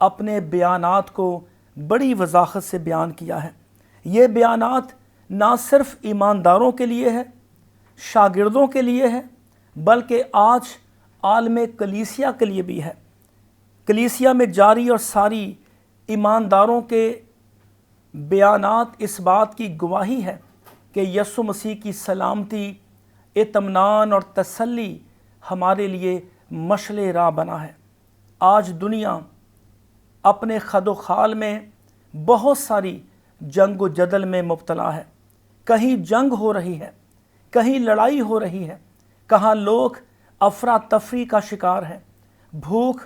اپنے بیانات کو بڑی وضاحت سے بیان کیا ہے۔ یہ بیانات نہ صرف ایمانداروں کے لیے ہے، شاگردوں کے لیے ہے، بلکہ آج عالم کلیسیا کے لیے بھی ہے۔ کلیسیا میں جاری اور ساری ایمانداروں کے بیانات اس بات کی گواہی ہے کہ یسوع مسیح کی سلامتی، اطمینان اور تسلی ہمارے لیے مشعل راہ بنا ہے۔ آج دنیا اپنے خد و خال میں بہت ساری جنگ و جدل میں مبتلا ہے۔ کہیں جنگ ہو رہی ہے، کہیں لڑائی ہو رہی ہے، کہاں لوگ افراتفری کا شکار ہیں۔ بھوک،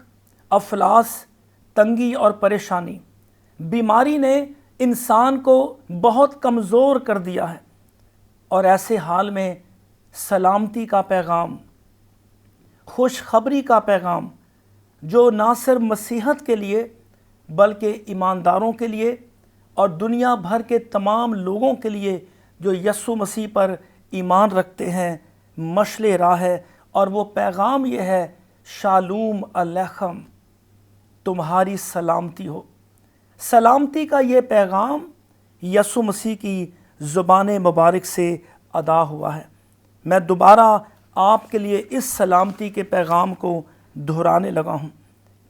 افلاس، تنگی اور پریشانی، بیماری نے انسان کو بہت کمزور کر دیا ہے، اور ایسے حال میں سلامتی کا پیغام، خوشخبری کا پیغام، جو نہ صرف مسیحت کے لیے بلکہ ایمانداروں کے لیے اور دنیا بھر کے تمام لوگوں کے لیے جو یسوع مسیح پر ایمان رکھتے ہیں، مشعل راہ ہے۔ اور وہ پیغام یہ ہے، شالوم علیکم، تمہاری سلامتی ہو۔ سلامتی کا یہ پیغام یسوع مسیح کی زبان مبارک سے ادا ہوا ہے۔ میں دوبارہ آپ کے لیے اس سلامتی کے پیغام کو دہرانے لگا ہوں۔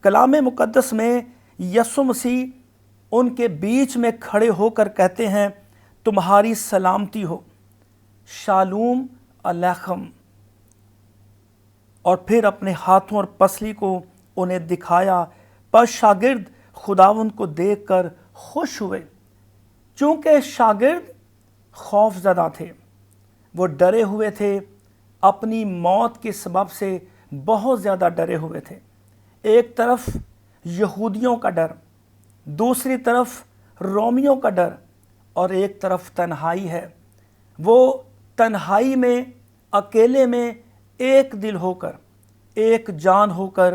کلام مقدس میں یسوع مسیح ان کے بیچ میں کھڑے ہو کر کہتے ہیں، تمہاری سلامتی ہو، شالوم علیکم، اور پھر اپنے ہاتھوں اور پسلی کو انہیں دکھایا۔ پس شاگرد خداوند کو دیکھ کر خوش ہوئے، چونکہ شاگرد خوف زدہ تھے، وہ ڈرے ہوئے تھے، اپنی موت کے سبب سے بہت زیادہ ڈرے ہوئے تھے۔ ایک طرف یہودیوں کا ڈر، دوسری طرف رومیوں کا ڈر، اور ایک طرف تنہائی ہے۔ وہ تنہائی میں، اکیلے میں ایک دل ہو کر، ایک جان ہو کر،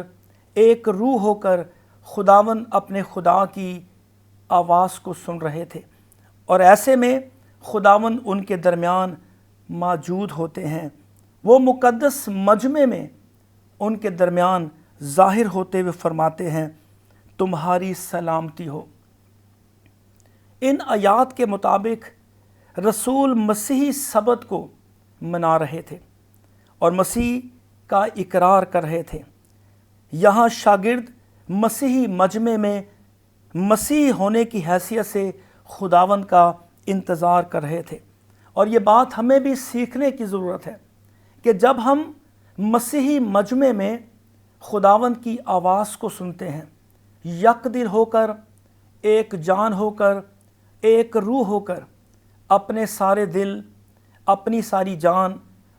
ایک روح ہو کر خداوند اپنے خدا کی آواز کو سن رہے تھے، اور ایسے میں خداوند ان کے درمیان موجود ہوتے ہیں۔ وہ مقدس مجمع میں ان کے درمیان ظاہر ہوتے ہوئے فرماتے ہیں، تمہاری سلامتی ہو۔ ان آیات کے مطابق رسول مسیحی سبت کو منا رہے تھے اور مسیح کا اقرار کر رہے تھے۔ یہاں شاگرد مسیحی مجمع میں مسیح ہونے کی حیثیت سے خداوند کا انتظار کر رہے تھے، اور یہ بات ہمیں بھی سیکھنے کی ضرورت ہے کہ جب ہم مسیحی مجمع میں خداوند کی آواز کو سنتے ہیں، یک دل ہو کر، ایک جان ہو کر، ایک روح ہو کر، اپنے سارے دل، اپنی ساری جان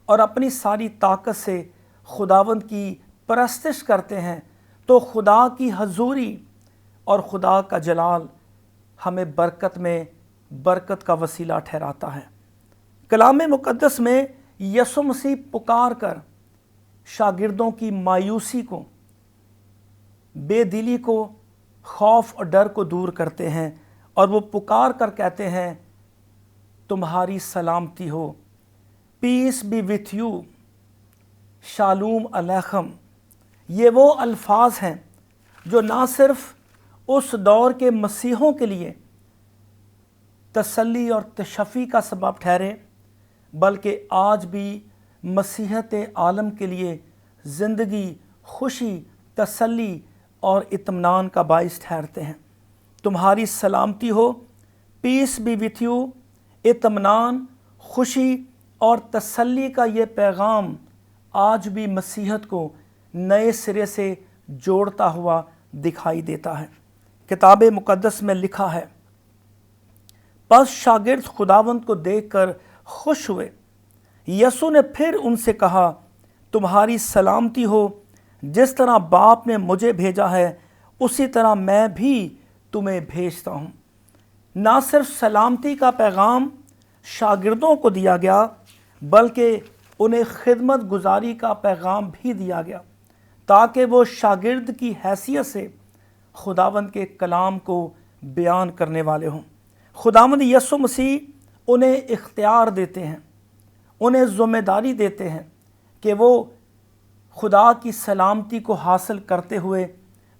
اور اپنی ساری طاقت سے خداوند کی پرستش کرتے ہیں، تو خدا کی حضوری اور خدا کا جلال ہمیں برکت میں برکت کا وسیلہ ٹھہراتا ہے۔ کلام مقدس میں یسوع مسیح پکار کر شاگردوں کی مایوسی کو، بے دلی کو، خوف اور ڈر کو دور کرتے ہیں، اور وہ پکار کر کہتے ہیں، تمہاری سلامتی ہو، پیس بی وتھ یو، شالوم علیکم۔ یہ وہ الفاظ ہیں جو نہ صرف اس دور کے مسیحوں کے لیے تسلی اور تشفی کا سبب ٹھہرے، بلکہ آج بھی مسیحت عالم کے لیے زندگی، خوشی، تسلی اور اطمینان کا باعث ٹھہرتے ہیں۔ تمہاری سلامتی ہو، پیس بی وتھ یو، اطمینان، خوشی اور تسلی کا یہ پیغام آج بھی مسیحت کو نئے سرے سے جوڑتا ہوا دکھائی دیتا ہے۔ کتاب مقدس میں لکھا ہے، پس شاگرد خداوند کو دیکھ کر خوش ہوئے۔ یسوع نے پھر ان سے کہا، تمہاری سلامتی ہو، جس طرح باپ نے مجھے بھیجا ہے اسی طرح میں بھی تمہیں بھیجتا ہوں۔ نہ صرف سلامتی کا پیغام شاگردوں کو دیا گیا، بلکہ انہیں خدمت گزاری کا پیغام بھی دیا گیا، تاکہ وہ شاگرد کی حیثیت سے خداوند کے کلام کو بیان کرنے والے ہوں۔ خداوند یسوع مسیح انہیں اختیار دیتے ہیں، انہیں ذمہ داری دیتے ہیں کہ وہ خدا کی سلامتی کو حاصل کرتے ہوئے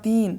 3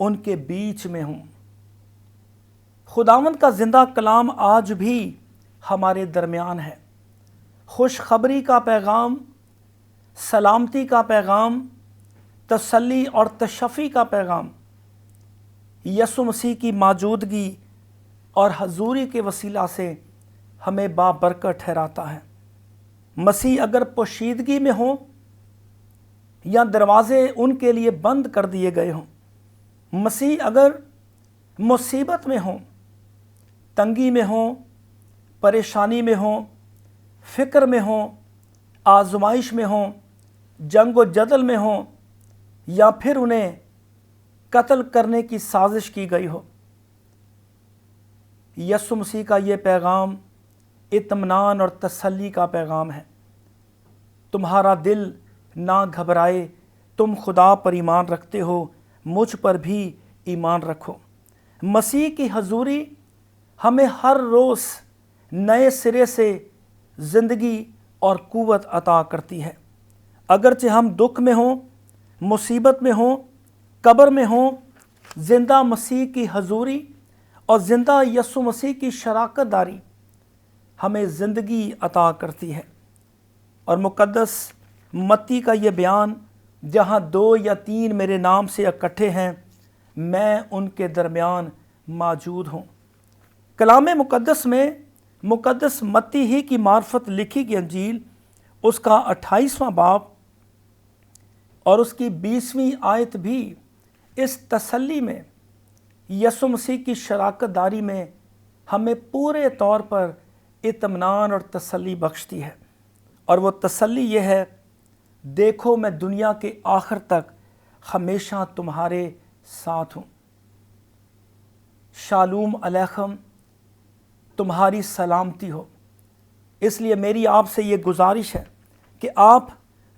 ان کے بیچ میں ہوں۔ خداوند کا زندہ کلام آج بھی ہمارے درمیان ہے۔ خوشخبری کا پیغام، سلامتی کا پیغام، تسلی اور تشفی کا پیغام یسوع مسیح کی موجودگی اور حضوری کے وسیلہ سے ہمیں بابرکت ٹھہراتا ہے۔ مسیح اگر پوشیدگی میں ہوں یا دروازے ان کے لیے بند کر دیے گئے ہوں، مسیح اگر مصیبت میں ہوں، تنگی میں ہوں، پریشانی میں ہوں، فکر میں ہوں، آزمائش میں ہوں، جنگ و جدل میں ہوں، یا پھر انہیں قتل کرنے کی سازش کی گئی ہو، یسوع مسیح کا یہ پیغام اطمینان اور تسلی کا پیغام ہے۔ تمہارا دل نہ گھبرائے، تم خدا پر ایمان رکھتے ہو، مجھ پر بھی ایمان رکھو۔ مسیح کی حضوری ہمیں ہر روز نئے سرے سے زندگی اور قوت عطا کرتی ہے۔ اگرچہ ہم دکھ میں ہوں، مصیبت میں ہوں، قبر میں ہوں، زندہ مسیح کی حضوری اور زندہ یسوع مسیح کی شراکت داری ہمیں زندگی عطا کرتی ہے۔ اور مقدس متی کا یہ بیان، جہاں 2 یا 3 میرے نام سے اکٹھے ہیں، میں ان کے درمیان موجود ہوں۔ کلام مقدس میں مقدس متی ہی کی معرفت لکھی گئی انجیل، اس کا 28واں باب اور اس کی 20ویں آیت بھی اس تسلی میں، یسوع مسیح کی شراکت داری میں ہمیں پورے طور پر اطمینان اور تسلی بخشتی ہے۔ اور وہ تسلی یہ ہے، دیکھو میں دنیا کے آخر تک ہمیشہ تمہارے ساتھ ہوں۔ شالوم علیکم، تمہاری سلامتی ہو۔ اس لیے میری آپ سے یہ گزارش ہے کہ آپ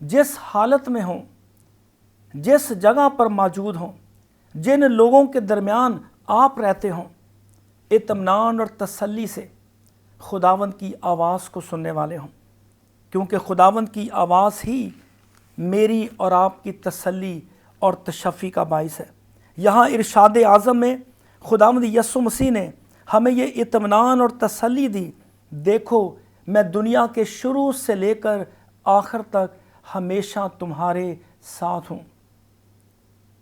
جس حالت میں ہوں، جس جگہ پر موجود ہوں، جن لوگوں کے درمیان آپ رہتے ہوں، اطمینان اور تسلی سے خداوند کی آواز کو سننے والے ہوں، کیونکہ خداوند کی آواز ہی میری اور آپ کی تسلی اور تشفی کا باعث ہے۔ یہاں ارشاد اعظم میں خداوند یسوع مسیح نے ہمیں یہ اطمینان اور تسلی دی، دیکھو میں دنیا کے شروع سے لے کر آخر تک ہمیشہ تمہارے ساتھ ہوں۔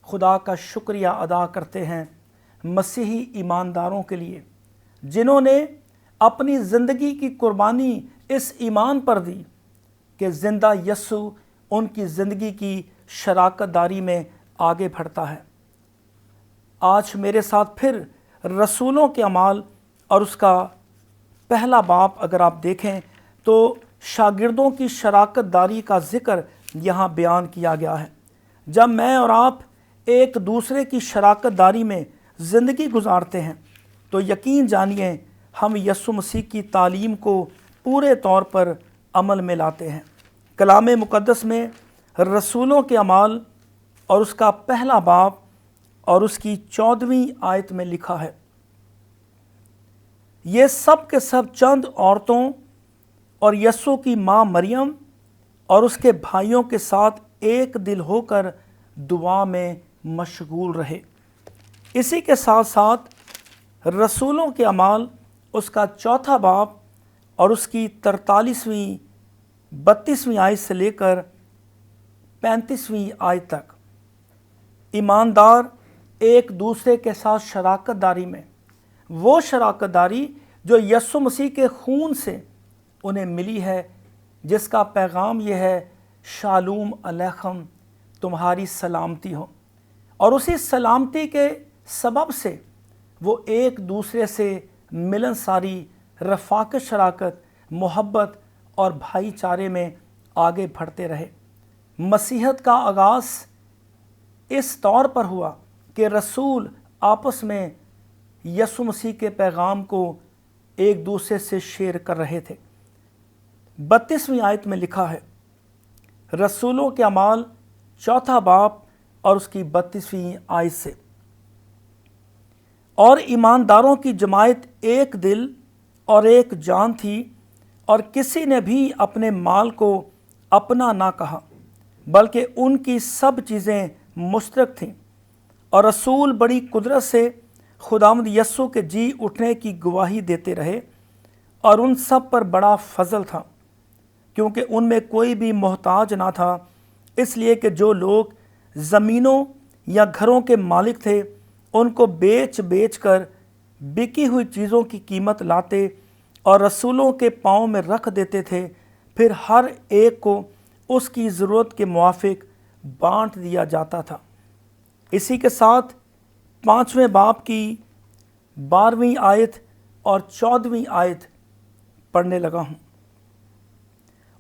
خدا کا شکریہ ادا کرتے ہیں مسیحی ایمانداروں کے لیے، جنہوں نے اپنی زندگی کی قربانی اس ایمان پر دی کہ زندہ یسوع ان کی زندگی کی شراکت داری میں آگے بڑھتا ہے۔ آج میرے ساتھ پھر رسولوں کے اعمال اور اس کا پہلا باب اگر آپ دیکھیں تو شاگردوں کی شراکت داری کا ذکر یہاں بیان کیا گیا ہے۔ جب میں اور آپ ایک دوسرے کی شراکت داری میں زندگی گزارتے ہیں تو یقین جانیے ہم یسوع مسیح کی تعلیم کو پورے طور پر عمل میں لاتے ہیں۔ کلام مقدس میں رسولوں کے اعمال اور اس کا پہلا باب اور اس کی 14ویں آیت میں لکھا ہے، یہ سب کے سب چند عورتوں اور یسوع کی ماں مریم اور اس کے بھائیوں کے ساتھ ایک دل ہو کر دعا میں مشغول رہے۔ اسی کے ساتھ ساتھ رسولوں کے اعمال اس کا 4تھا باب اور اس کی 43ویں 32ویں آیت سے لے کر 35ویں آیت تک ایماندار ایک دوسرے کے ساتھ شراکت داری میں، وہ شراکت داری جو یسوع مسیح کے خون سے انہیں ملی ہے، جس کا پیغام یہ ہے، شالوم علیکم، تمہاری سلامتی ہو۔ اور اسی سلامتی کے سبب سے وہ ایک دوسرے سے ملنساری، رفاقت، شراکت، محبت اور بھائی چارے میں آگے بڑھتے رہے۔ مسیحیت کا آغاز اس طور پر ہوا کہ رسول آپس میں یسوع مسیح کے پیغام کو ایک دوسرے سے شیئر کر رہے تھے۔ 32ویں آیت میں لکھا ہے، رسولوں کے اعمال 4تھا باب اور اس کی 32ویں آیت سے، اور ایمانداروں کی جماعت ایک دل اور ایک جان تھی، اور کسی نے بھی اپنے مال کو اپنا نہ کہا، بلکہ ان کی سب چیزیں مشترک تھیں، اور رسول بڑی قدرت سے خداوند یسوع کے جی اٹھنے کی گواہی دیتے رہے، اور ان سب پر بڑا فضل تھا، کیونکہ ان میں کوئی بھی محتاج نہ تھا، اس لیے کہ جو لوگ زمینوں یا گھروں کے مالک تھے ان کو بیچ بیچ کر بکی ہوئی چیزوں کی قیمت لاتے اور رسولوں کے پاؤں میں رکھ دیتے تھے، پھر ہر ایک کو اس کی ضرورت کے موافق بانٹ دیا جاتا تھا۔ اسی کے ساتھ 5ویں باب کی 12ویں آیت اور 14ویں آیت پڑھنے لگا ہوں۔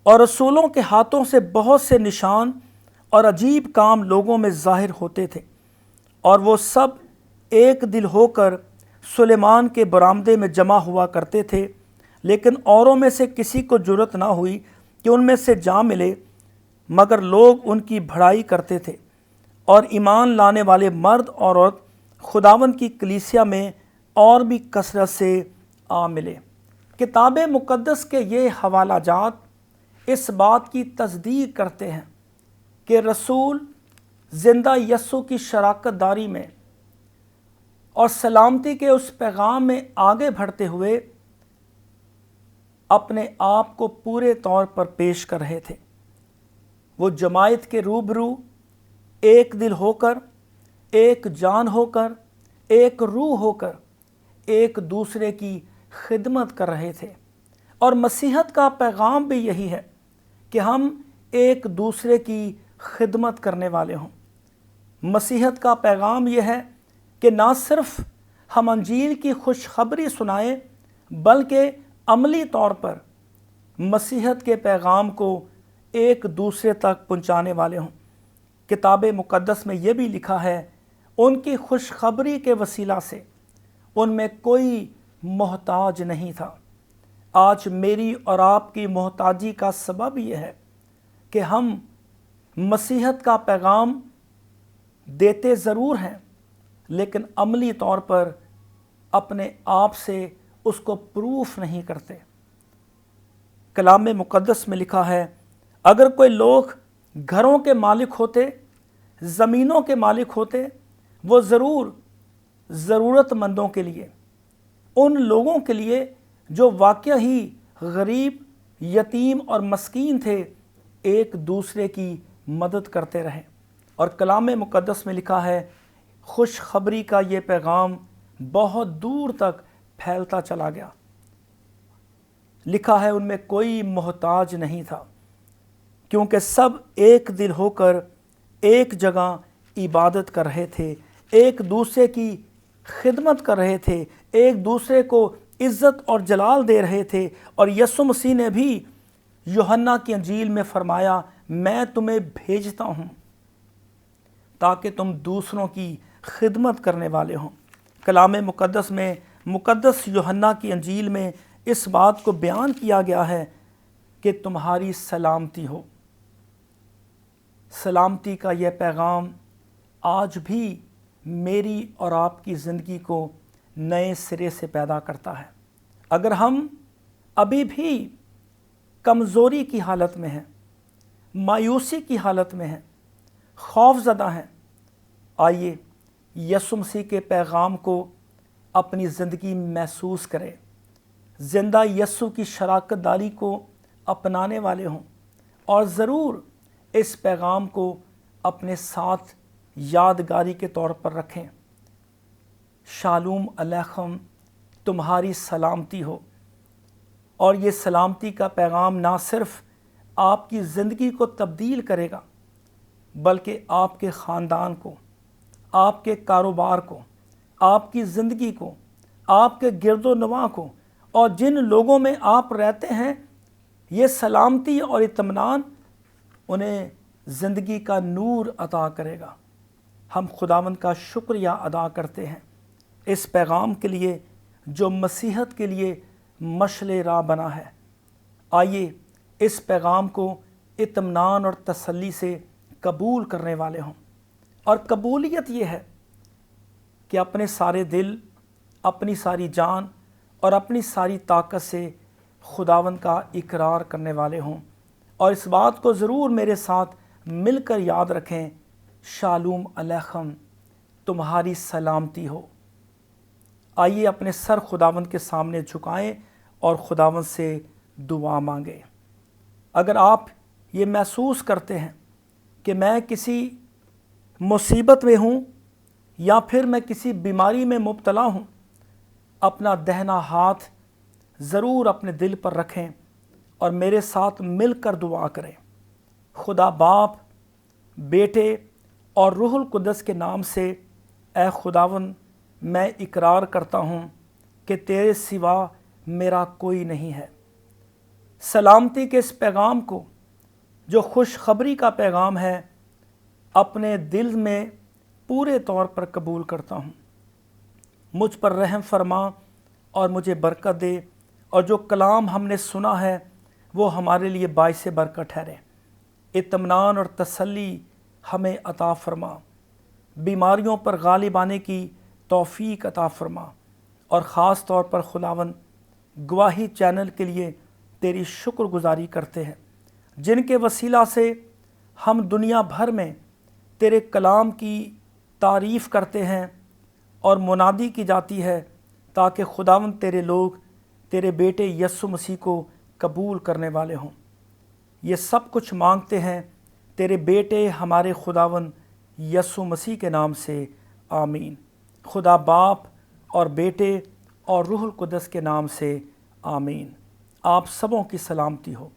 اور رسولوں کے ہاتھوں سے بہت سے نشان اور عجیب کام لوگوں میں ظاہر ہوتے تھے، اور وہ سب ایک دل ہو کر سلیمان کے برآمدے میں جمع ہوا کرتے تھے، لیکن اوروں میں سے کسی کو جرأت نہ ہوئی کہ ان میں سے جا ملے، مگر لوگ ان کی بڑائی کرتے تھے، اور ایمان لانے والے مرد اور عورت خداوند کی کلیسیا میں اور بھی کثرت سے آ ملے۔ کتاب مقدس کے یہ حوالہ جات اس بات کی تصدیق کرتے ہیں کہ رسول زندہ یسوع کی شراکت داری میں اور سلامتی کے اس پیغام میں آگے بڑھتے ہوئے اپنے آپ کو پورے طور پر پیش کر رہے تھے۔ وہ جماعت کے روبرو ایک دل ہو کر، ایک جان ہو کر، ایک روح ہو کر ایک دوسرے کی خدمت کر رہے تھے، اور مسیحت کا پیغام بھی یہی ہے کہ ہم ایک دوسرے کی خدمت کرنے والے ہوں۔ مسیحت کا پیغام یہ ہے کہ نہ صرف ہم انجیل کی خوشخبری سنائیں، بلکہ عملی طور پر مسیحت کے پیغام کو ایک دوسرے تک پہنچانے والے ہوں۔ کتاب مقدس میں یہ بھی لکھا ہے، ان کی خوشخبری کے وسیلہ سے ان میں کوئی محتاج نہیں تھا۔ آج میری اور آپ کی محتاجی کا سبب یہ ہے کہ ہم مسیحت کا پیغام دیتے ضرور ہیں، لیکن عملی طور پر اپنے آپ سے اس کو پروف نہیں کرتے۔ کلام مقدس میں لکھا ہے، اگر کوئی لوگ گھروں کے مالک ہوتے، زمینوں کے مالک ہوتے، وہ ضرورت مندوں کے لیے، ان لوگوں کے لیے جو واقعہ ہی غریب، یتیم اور مسکین تھے، ایک دوسرے کی مدد کرتے رہے۔ اور کلام مقدس میں لکھا ہے، خوشخبری کا یہ پیغام بہت دور تک پھیلتا چلا گیا۔ لکھا ہے، ان میں کوئی محتاج نہیں تھا، کیونکہ سب ایک دل ہو کر ایک جگہ عبادت کر رہے تھے، ایک دوسرے کی خدمت کر رہے تھے، ایک دوسرے کو عزت اور جلال دے رہے تھے۔ اور یسوع مسیح نے بھی یوحنا کی انجیل میں فرمایا، میں تمہیں بھیجتا ہوں تاکہ تم دوسروں کی خدمت کرنے والے ہوں۔ کلام مقدس میں مقدس یوحنا کی انجیل میں اس بات کو بیان کیا گیا ہے کہ تمہاری سلامتی ہو۔ سلامتی کا یہ پیغام آج بھی میری اور آپ کی زندگی کو نئے سرے سے پیدا کرتا ہے۔ اگر ہم ابھی بھی کمزوری کی حالت میں ہیں، مایوسی کی حالت میں ہیں، خوف زدہ ہیں، آئیے یسوع مسیح کے پیغام کو اپنی زندگی میں محسوس کریں، زندہ یسوع کی شراکت داری کو اپنانے والے ہوں، اور ضرور اس پیغام کو اپنے ساتھ یادگاری کے طور پر رکھیں۔ شالوم علیکم، تمہاری سلامتی ہو۔ اور یہ سلامتی کا پیغام نہ صرف آپ کی زندگی کو تبدیل کرے گا، بلکہ آپ کے خاندان کو، آپ کے کاروبار کو، آپ کی زندگی کو، آپ کے گرد و نواح کو، اور جن لوگوں میں آپ رہتے ہیں، یہ سلامتی اور اطمینان انہیں زندگی کا نور عطا کرے گا۔ ہم خداوند کا شکریہ ادا کرتے ہیں اس پیغام کے لیے جو مسیحت کے لیے مشعل راہ بنا ہے۔ آئیے اس پیغام کو اطمینان اور تسلی سے قبول کرنے والے ہوں، اور قبولیت یہ ہے کہ اپنے سارے دل، اپنی ساری جان اور اپنی ساری طاقت سے خداوند کا اقرار کرنے والے ہوں، اور اس بات کو ضرور میرے ساتھ مل کر یاد رکھیں، شالوم علیکم، تمہاری سلامتی ہو۔ آئیے اپنے سر خداوند کے سامنے جھکائیں اور خداوند سے دعا مانگیں۔ اگر آپ یہ محسوس کرتے ہیں کہ میں کسی مصیبت میں ہوں یا پھر میں کسی بیماری میں مبتلا ہوں، اپنا دہنا ہاتھ ضرور اپنے دل پر رکھیں اور میرے ساتھ مل کر دعا کریں۔ خدا باپ، بیٹے اور روح القدس کے نام سے اے خداوند، میں اقرار کرتا ہوں کہ تیرے سوا میرا کوئی نہیں ہے۔ سلامتی کے اس پیغام کو، جو خوشخبری کا پیغام ہے، اپنے دل میں پورے طور پر قبول کرتا ہوں۔ مجھ پر رحم فرما اور مجھے برکت دے، اور جو کلام ہم نے سنا ہے وہ ہمارے لیے باعث برکت ٹھہرے۔ اطمینان اور تسلی ہمیں عطا فرما، بیماریوں پر غالب آنے کی توفیق عطا فرما، اور خاص طور پر خداوند گواہی چینل کے لیے تیری شکر گزاری کرتے ہیں، جن کے وسیلہ سے ہم دنیا بھر میں تیرے کلام کی تعریف کرتے ہیں اور منادی کی جاتی ہے، تاکہ خداوند تیرے لوگ تیرے بیٹے یسوع مسیح کو قبول کرنے والے ہوں۔ یہ سب کچھ مانگتے ہیں تیرے بیٹے ہمارے خداوند یسوع مسیح کے نام سے، آمین۔ خدا باپ اور بیٹے اور روح القدس کے نام سے، آمین۔ آپ سبوں کی سلامتی ہو۔